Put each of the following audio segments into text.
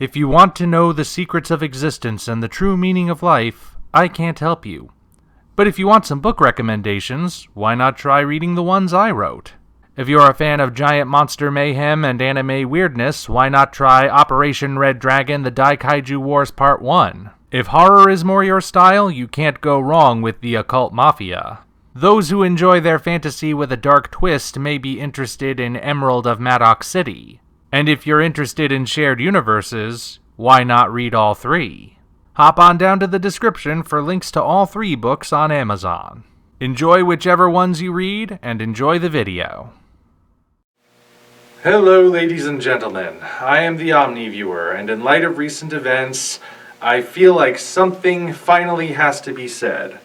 If you want to know the secrets of existence and the true meaning of life, I can't help you. But if you want some book recommendations, why not try reading the ones I wrote? If you're a fan of giant monster mayhem and anime weirdness, why not try Operation Red Dragon: The Daikaiju Wars Part 1? If horror is more your style, you can't go wrong with The Occult Mafia. Those who enjoy their fantasy with a dark twist may be interested in Emerald of Maddox City. And if you're interested in shared universes, why not read all three? Hop on down to the description for links to all three books on Amazon. Enjoy whichever ones you read, and enjoy the video. Hello, ladies and gentlemen. I am the Omni viewer, and in light of recent events, I feel like something finally has to be said.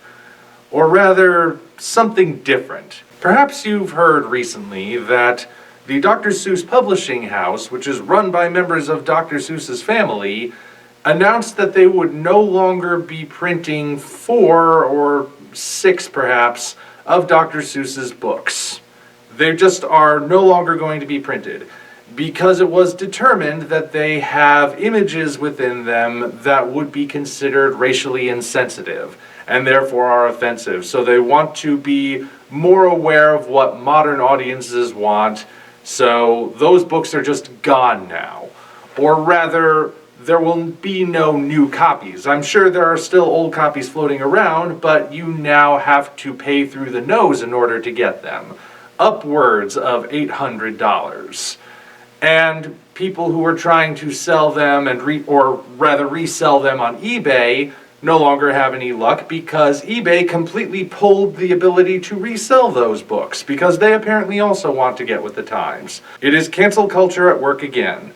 Or rather, something different. Perhaps you've heard recently that the Dr. Seuss publishing house, which is run by members of Dr. Seuss's family, announced that they would no longer be printing 4 or 6 perhaps of Dr. Seuss's books. They just are no longer going to be printed because it was determined that they have images within them that would be considered racially insensitive and therefore are offensive. So they want to be more aware of what modern audiences want. So those books are just gone now. Or rather, there will be no new copies. I'm sure there are still old copies floating around, but you now have to pay through the nose in order to get them. Upwards of $800. And people who are trying to sell them and resell them on eBay no longer have any luck because eBay completely pulled the ability to resell those books because they apparently also want to get with the times. It is cancel culture at work again.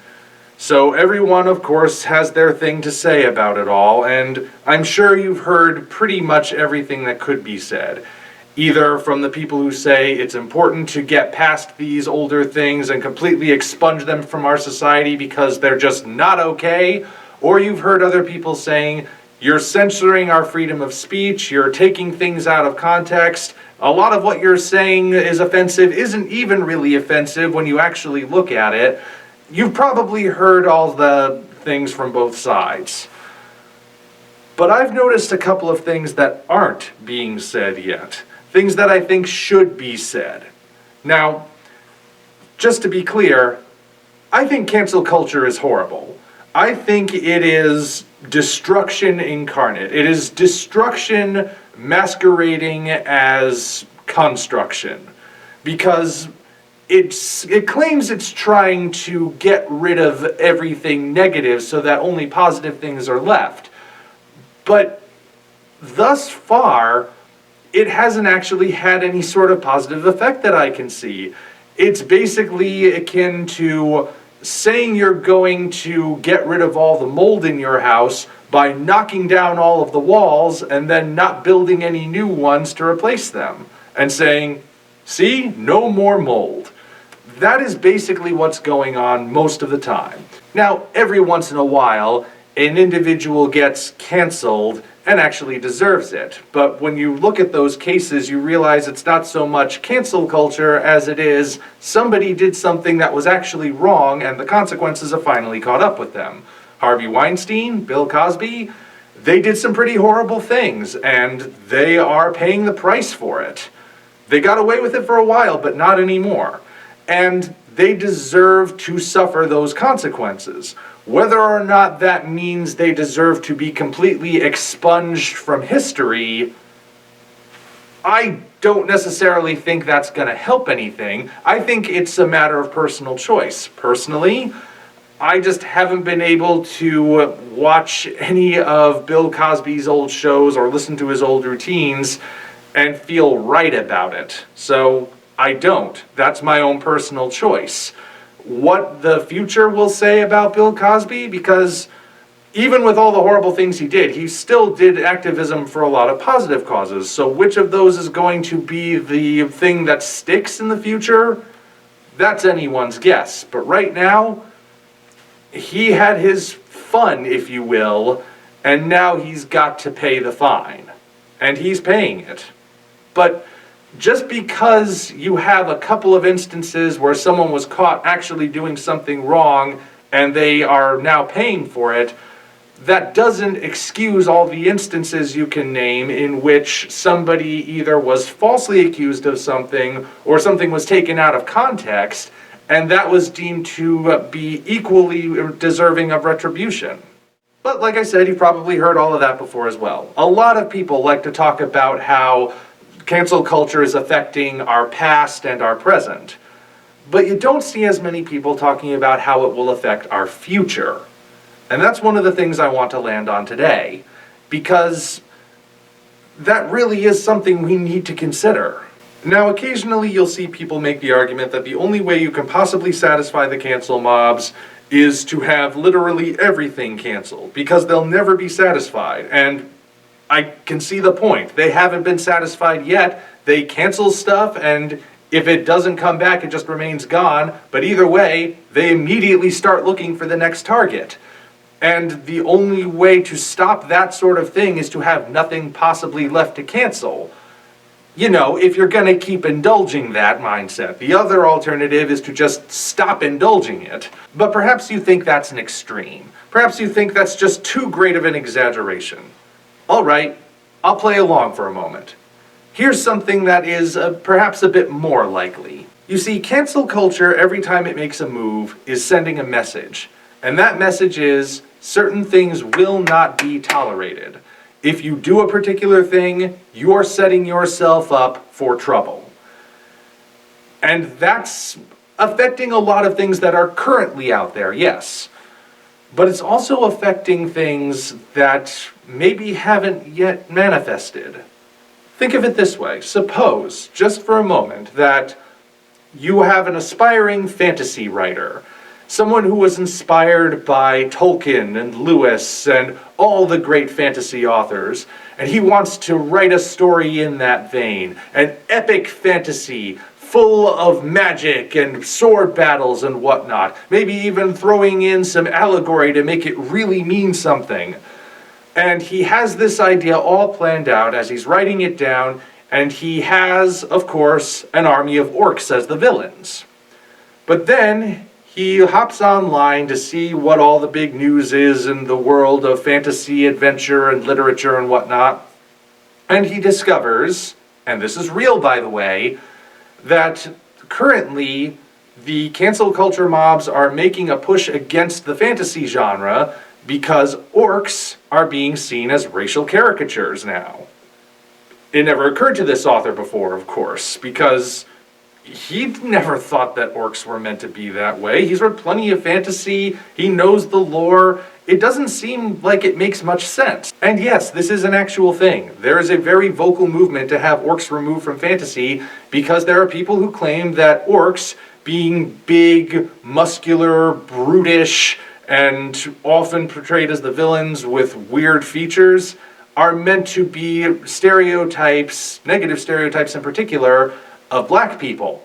So everyone, of course, has their thing to say about it all, and I'm sure you've heard pretty much everything that could be said. Either from the people who say it's important to get past these older things and completely expunge them from our society because they're just not okay, or you've heard other people saying, you're censoring our freedom of speech, you're taking things out of context, a lot of what you're saying is offensive isn't even really offensive when you actually look at it. You've probably heard all the things from both sides. But I've noticed a couple of things that aren't being said yet. Things that I think should be said. Now, just to be clear, I think cancel culture is horrible. I think it is destruction incarnate. It is destruction masquerading as construction. Because it claims it's trying to get rid of everything negative so that only positive things are left. But thus far, it hasn't actually had any sort of positive effect that I can see. It's basically akin to saying you're going to get rid of all the mold in your house by knocking down all of the walls and then not building any new ones to replace them. And saying, see, no more mold. That is basically what's going on most of the time. Now, every once in a while, an individual gets canceled and actually deserves it. But when you look at those cases, you realize it's not so much cancel culture as it is somebody did something that was actually wrong and the consequences have finally caught up with them. Harvey Weinstein, Bill Cosby, they did some pretty horrible things and they are paying the price for it. They got away with it for a while, but not anymore. And they deserve to suffer those consequences. Whether or not that means they deserve to be completely expunged from history, I don't necessarily think that's going to help anything. I think it's a matter of personal choice. Personally, I just haven't been able to watch any of Bill Cosby's old shows or listen to his old routines and feel right about it. So I don't. That's my own personal choice. What the future will say about Bill Cosby, because even with all the horrible things he did, he still did activism for a lot of positive causes. So which of those is going to be the thing that sticks in the future? That's anyone's guess. But right now, he had his fun, if you will, and now he's got to pay the fine. And he's paying it. But just because you have a couple of instances where someone was caught actually doing something wrong and they are now paying for it, that doesn't excuse all the instances you can name in which somebody either was falsely accused of something or something was taken out of context, and that was deemed to be equally deserving of retribution. But like I said, you've probably heard all of that before as well. A lot of people like to talk about how cancel culture is affecting our past and our present, but you don't see as many people talking about how it will affect our future. And that's one of the things I want to land on today, because that really is something we need to consider. Now, occasionally you'll see people make the argument that the only way you can possibly satisfy the cancel mobs is to have literally everything canceled, because they'll never be satisfied. And I can see the point. They haven't been satisfied yet. They cancel stuff, and if it doesn't come back, it just remains gone. But either way, they immediately start looking for the next target. And the only way to stop that sort of thing is to have nothing possibly left to cancel. You know, if you're going to keep indulging that mindset. The other alternative is to just stop indulging it. But perhaps you think that's an extreme. Perhaps you think that's just too great of an exaggeration. All right, I'll play along for a moment. Here's something that is perhaps a bit more likely. You see, cancel culture, every time it makes a move, is sending a message. And that message is, certain things will not be tolerated. If you do a particular thing, you're setting yourself up for trouble. And that's affecting a lot of things that are currently out there, yes. But it's also affecting things that maybe haven't yet manifested. Think of it this way. Suppose, just for a moment, that you have an aspiring fantasy writer. Someone who was inspired by Tolkien and Lewis and all the great fantasy authors, and he wants to write a story in that vein, an epic fantasy full of magic and sword battles and whatnot, maybe even throwing in some allegory to make it really mean something. And he has this idea all planned out as he's writing it down, and he has, of course, an army of orcs as the villains. But then he hops online to see what all the big news is in the world of fantasy, adventure, and literature and whatnot. And he discovers, and this is real by the way, that currently the cancel culture mobs are making a push against the fantasy genre because orcs are being seen as racial caricatures now. It never occurred to this author before, of course, because he never thought that orcs were meant to be that way. He's read plenty of fantasy, he knows the lore. It doesn't seem like it makes much sense. And yes, this is an actual thing. There is a very vocal movement to have orcs removed from fantasy because there are people who claim that orcs, being big, muscular, brutish, and often portrayed as the villains with weird features, are meant to be stereotypes, negative stereotypes in particular, of black people.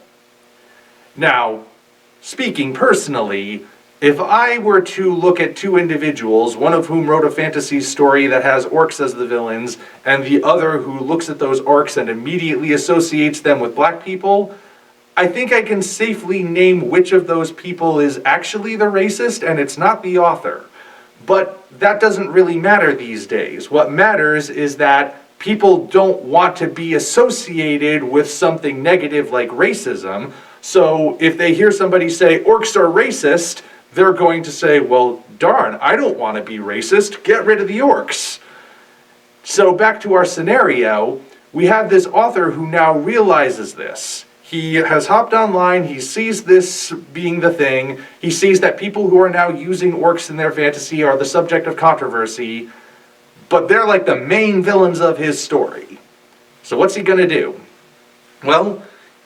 Now, speaking personally, if I were to look at two individuals, one of whom wrote a fantasy story that has orcs as the villains, and the other who looks at those orcs and immediately associates them with black people, I think I can safely name which of those people is actually the racist, and it's not the author. But that doesn't really matter these days. What matters is that people don't want to be associated with something negative like racism. So if they hear somebody say, orcs are racist, they're going to say, well, darn, I don't want to be racist. Get rid of the orcs. So back to our scenario, we have this author who now realizes this. He has hopped online, he sees this being the thing, he sees that people who are now using orcs in their fantasy are the subject of controversy, but they're like the main villains of his story. So what's he gonna do? Well,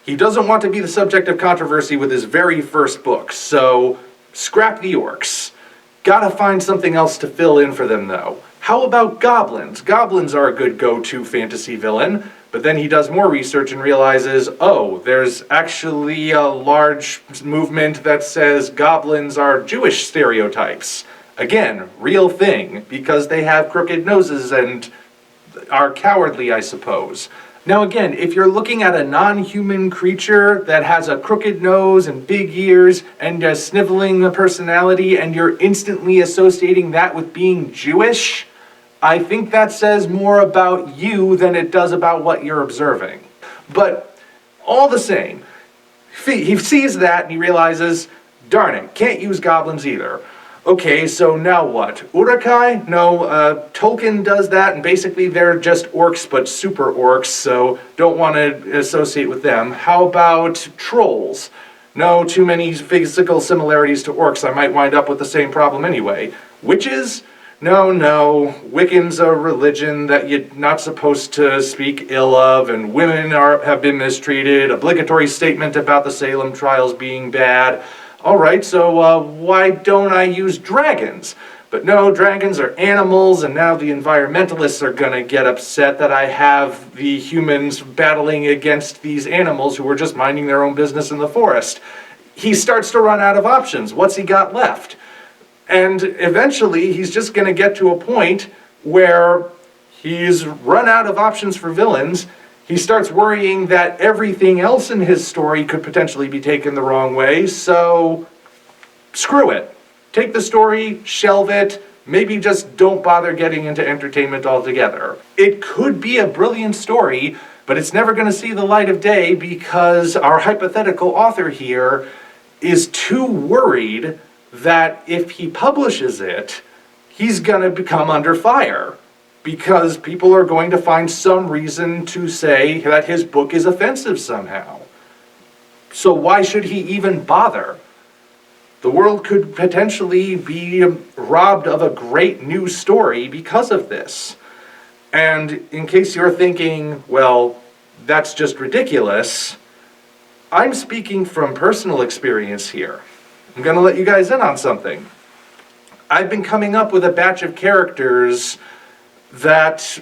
he doesn't want to be the subject of controversy with his very first book, so scrap the orcs. Gotta find something else to fill in for them though. How about goblins? Goblins are a good go-to fantasy villain, but then he does more research and realizes, oh, there's actually a large movement that says goblins are Jewish stereotypes. Again, real thing, because they have crooked noses and are cowardly, I suppose. Now again, if you're looking at a non-human creature that has a crooked nose and big ears and a sniveling personality, and you're instantly associating that with being Jewish, I think that says more about you than it does about what you're observing. But all the same, he sees that and he realizes, darn it, can't use goblins either. Okay, so now what? Urukai? No, Tolkien does that, and basically they're just orcs, but super orcs, so don't want to associate with them. How about trolls? No, too many physical similarities to orcs. I might wind up with the same problem anyway. Witches? No, Wiccan's a religion that you're not supposed to speak ill of, and women have been mistreated, obligatory statement about the Salem trials being bad. Alright, so why don't I use dragons? But no, dragons are animals, and now the environmentalists are gonna get upset that I have the humans battling against these animals who are just minding their own business in the forest. He starts to run out of options. What's he got left? And eventually, he's just gonna get to a point where he's run out of options for villains. He starts worrying that everything else in his story could potentially be taken the wrong way, so screw it. Take the story, shelve it, maybe just don't bother getting into entertainment altogether. It could be a brilliant story, but it's never going to see the light of day because our hypothetical author here is too worried that if he publishes it, he's going to become under fire. Because people are going to find some reason to say that his book is offensive somehow. So why should he even bother? The world could potentially be robbed of a great new story because of this. And in case you're thinking, well, that's just ridiculous, I'm speaking from personal experience here. I'm going to let you guys in on something. I've been coming up with a batch of characters that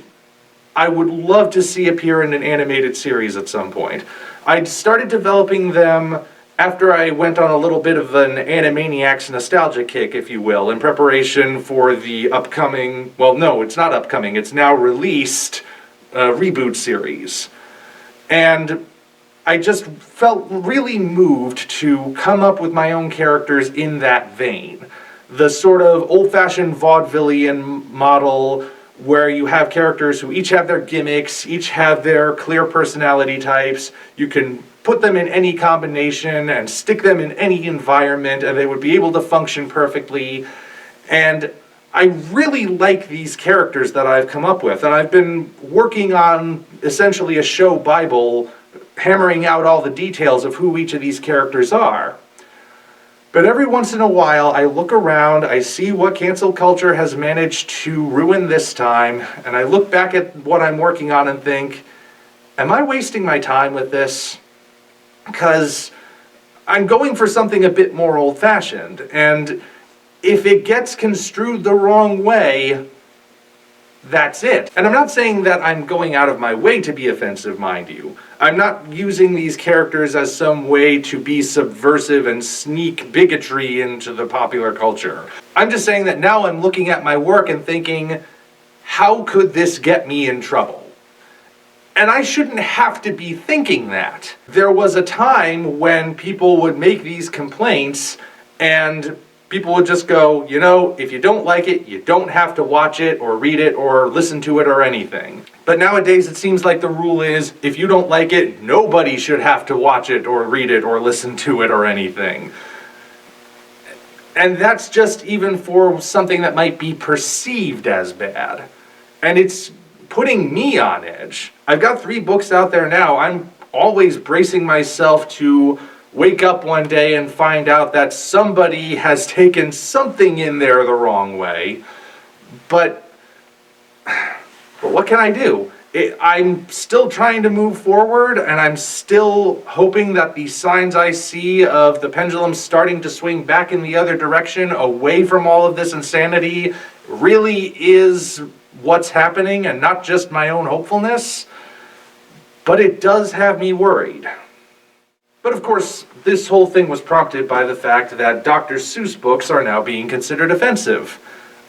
I would love to see appear in an animated series at some point. I started developing them after I went on a little bit of an Animaniacs nostalgia kick, if you will, in preparation for the upcoming, well, no, it's not upcoming, it's now released reboot series. And I just felt really moved to come up with my own characters in that vein. The sort of old-fashioned vaudevillian model where you have characters who each have their gimmicks, each have their clear personality types. You can put them in any combination and stick them in any environment and they would be able to function perfectly. And I really like these characters that I've come up with, and I've been working on essentially a show Bible, hammering out all the details of who each of these characters are. But every once in a while, I look around, I see what cancel culture has managed to ruin this time, and I look back at what I'm working on and think, am I wasting my time with this? Because I'm going for something a bit more old-fashioned, and if it gets construed the wrong way, that's it. And I'm not saying that I'm going out of my way to be offensive, mind you. I'm not using these characters as some way to be subversive and sneak bigotry into the popular culture. I'm just saying that now I'm looking at my work and thinking, how could this get me in trouble? And I shouldn't have to be thinking that. There was a time when people would make these complaints and people would just go, you know, if you don't like it, you don't have to watch it or read it or listen to it or anything. But nowadays it seems like the rule is, if you don't like it, nobody should have to watch it or read it or listen to it or anything. And that's just even for something that might be perceived as bad. And it's putting me on edge. I've got 3 books out there now. I'm always bracing myself to wake up one day and find out that somebody has taken something in there the wrong way. But what can I do? I'm still trying to move forward, and I'm still hoping that the signs I see of the pendulum starting to swing back in the other direction, away from all of this insanity, really is what's happening and not just my own hopefulness. But it does have me worried. But of course, this whole thing was prompted by the fact that Dr. Seuss books are now being considered offensive.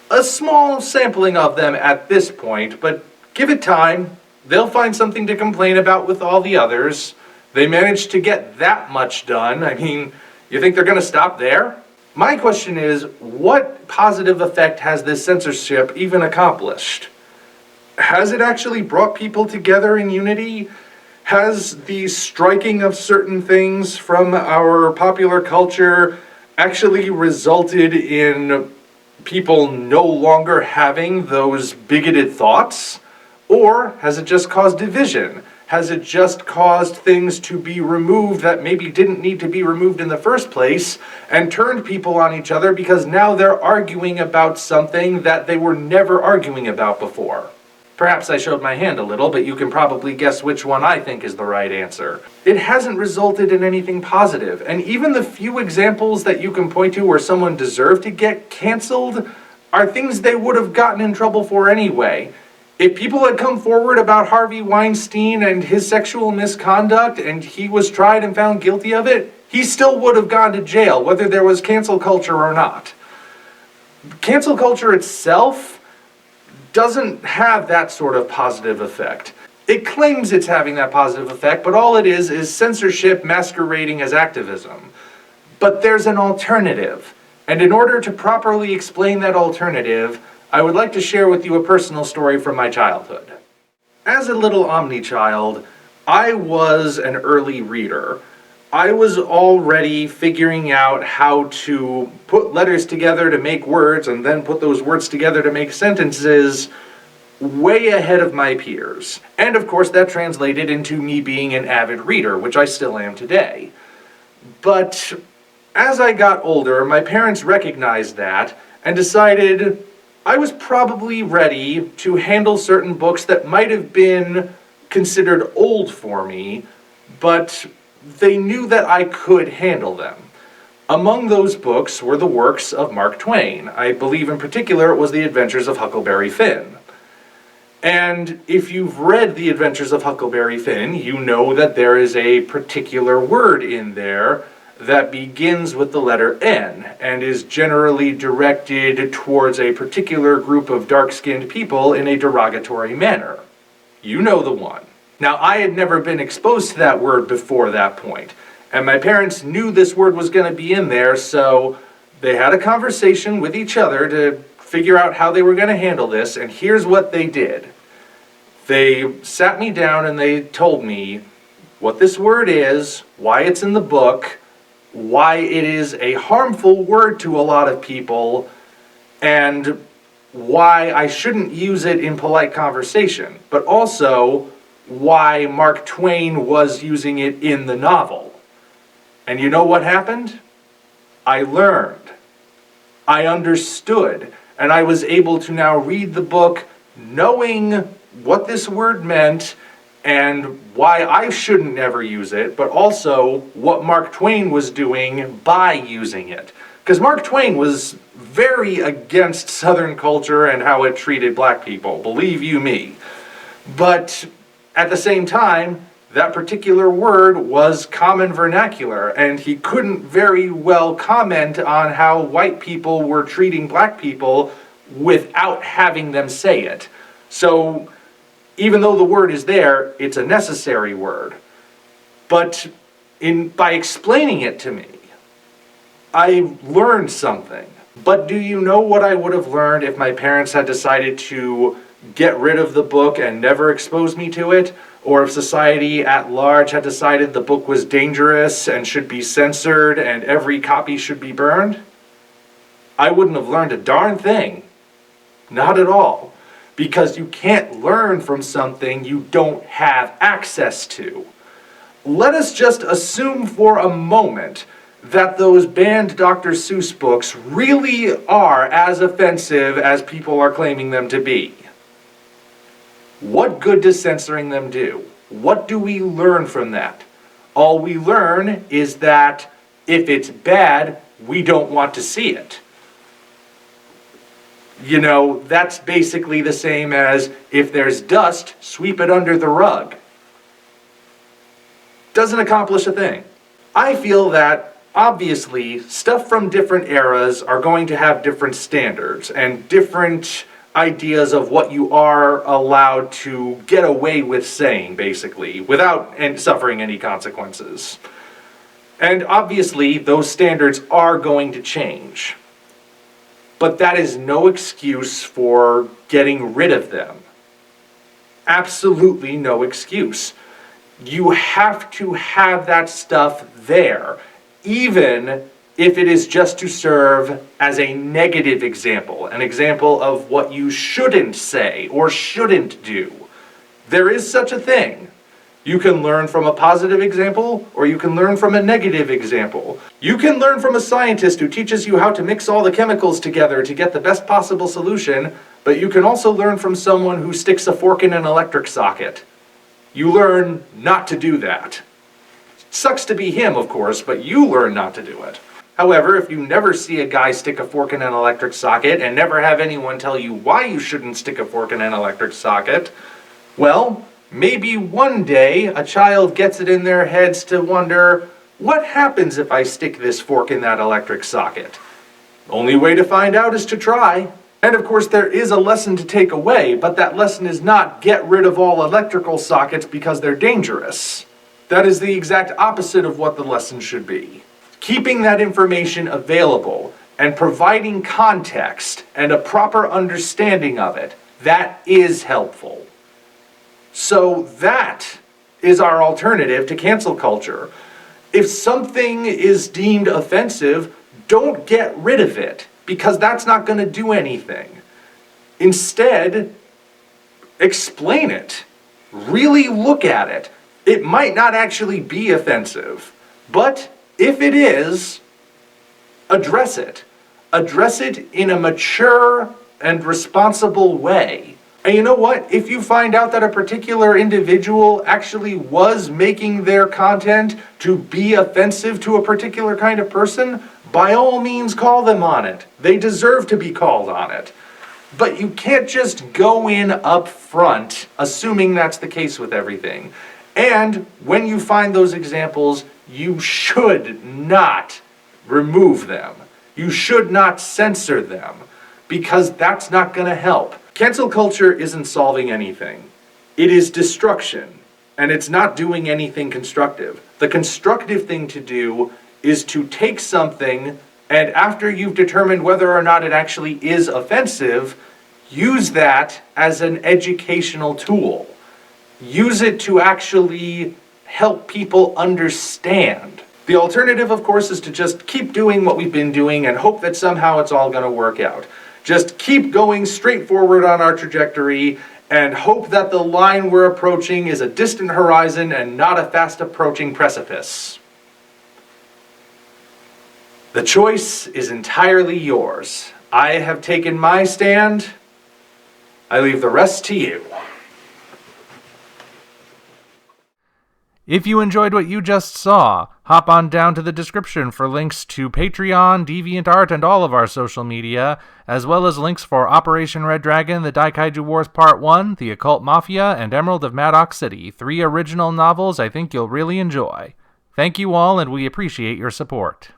A small sampling of them at this point, but give it time. They'll find something to complain about with all the others. They managed to get that much done. I mean, you think they're going to stop there? My question is, what positive effect has this censorship even accomplished? Has it actually brought people together in unity? Has the striking of certain things from our popular culture actually resulted in people no longer having those bigoted thoughts? Or has it just caused division? Has it just caused things to be removed that maybe didn't need to be removed in the first place and turned people on each other because now they're arguing about something that they were never arguing about before? Perhaps I showed my hand a little, but you can probably guess which one I think is the right answer. It hasn't resulted in anything positive, and even the few examples that you can point to where someone deserved to get canceled are things they would have gotten in trouble for anyway. If people had come forward about Harvey Weinstein and his sexual misconduct and he was tried and found guilty of it, he still would have gone to jail, whether there was cancel culture or not. Cancel culture itself doesn't have that sort of positive effect. It claims it's having that positive effect, but all it is censorship masquerading as activism. But there's an alternative. And in order to properly explain that alternative, I would like to share with you a personal story from my childhood. As a little Omni child, I was an early reader. I was already figuring out how to put letters together to make words and then put those words together to make sentences way ahead of my peers. And of course that translated into me being an avid reader, which I still am today. But as I got older, my parents recognized that and decided I was probably ready to handle certain books that might have been considered old for me, but they knew that I could handle them. Among those books were the works of Mark Twain. I believe in particular it was The Adventures of Huckleberry Finn. And if you've read The Adventures of Huckleberry Finn, you know that there is a particular word in there that begins with the letter N and is generally directed towards a particular group of dark-skinned people in a derogatory manner. You know the one. Now, I had never been exposed to that word before that point, and my parents knew this word was going to be in there, so they had a conversation with each other to figure out how they were going to handle this, and here's what they did. They sat me down and they told me what this word is, why it's in the book, why it is a harmful word to a lot of people, and why I shouldn't use it in polite conversation, but also why Mark Twain was using it in the novel. And you know what happened? I learned. I understood. And I was able to now read the book knowing what this word meant and why I shouldn't never use it, but also what Mark Twain was doing by using it. Because Mark Twain was very against Southern culture and how it treated black people, believe you me. But at the same time, that particular word was common vernacular, and he couldn't very well comment on how white people were treating black people without having them say it. So, even though the word is there, it's a necessary word. But by explaining it to me, I learned something. But do you know what I would have learned if my parents had decided to get rid of the book and never expose me to it? Or if society at large had decided the book was dangerous and should be censored and every copy should be burned? I wouldn't have learned a darn thing. Not at all. Because you can't learn from something you don't have access to. Let us just assume for a moment that those banned Dr. Seuss books really are as offensive as people are claiming them to be. What good does censoring them do? What do we learn from that? All we learn is that if it's bad, we don't want to see it. You know, that's basically the same as if there's dust, sweep it under the rug. Doesn't accomplish a thing. I feel that, obviously, stuff from different eras are going to have different standards and different ideas of what you are allowed to get away with saying, basically, without suffering any consequences. And obviously, those standards are going to change. But that is no excuse for getting rid of them. Absolutely no excuse. You have to have that stuff there, even if it is just to serve as a negative example, an example of what you shouldn't say or shouldn't do. There is such a thing. You can learn from a positive example, or you can learn from a negative example. You can learn from a scientist who teaches you how to mix all the chemicals together to get the best possible solution, but you can also learn from someone who sticks a fork in an electric socket. You learn not to do that. Sucks to be him, of course, but you learn not to do it. However, if you never see a guy stick a fork in an electric socket and never have anyone tell you why you shouldn't stick a fork in an electric socket, well, maybe one day a child gets it in their heads to wonder, what happens if I stick this fork in that electric socket? Only way to find out is to try. And of course there is a lesson to take away, but that lesson is not get rid of all electrical sockets because they're dangerous. That is the exact opposite of what the lesson should be. Keeping that information available and providing context and a proper understanding of it, that is helpful. So that is our alternative to cancel culture. If something is deemed offensive, don't get rid of it, because that's not going to do anything. Instead, explain it. Really look at it. It might not actually be offensive, but if it is, address it. Address it in a mature and responsible way. And you know what? If you find out that a particular individual actually was making their content to be offensive to a particular kind of person, by all means call them on it. They deserve to be called on it. But you can't just go in up front assuming that's the case with everything. And when you find those examples, you should not remove them. You should not censor them, because that's not going to help. Cancel culture isn't solving anything. It is destruction, and it's not doing anything constructive. The constructive thing to do is to take something, and after you've determined whether or not it actually is offensive, use that as an educational tool. Use it to actually help people understand. The alternative, of course, is to just keep doing what we've been doing and hope that somehow it's all going to work out. Just keep going straight forward on our trajectory and hope that the line we're approaching is a distant horizon and not a fast approaching precipice. The choice is entirely yours. I have taken my stand. I leave the rest to you. If you enjoyed what you just saw, hop on down to the description for links to Patreon, DeviantArt, and all of our social media, as well as links for Operation Red Dragon, The Daikaiju Wars Part 1, The Occult Mafia, and Emerald of Maddox City, 3 original novels I think you'll really enjoy. Thank you all, and we appreciate your support.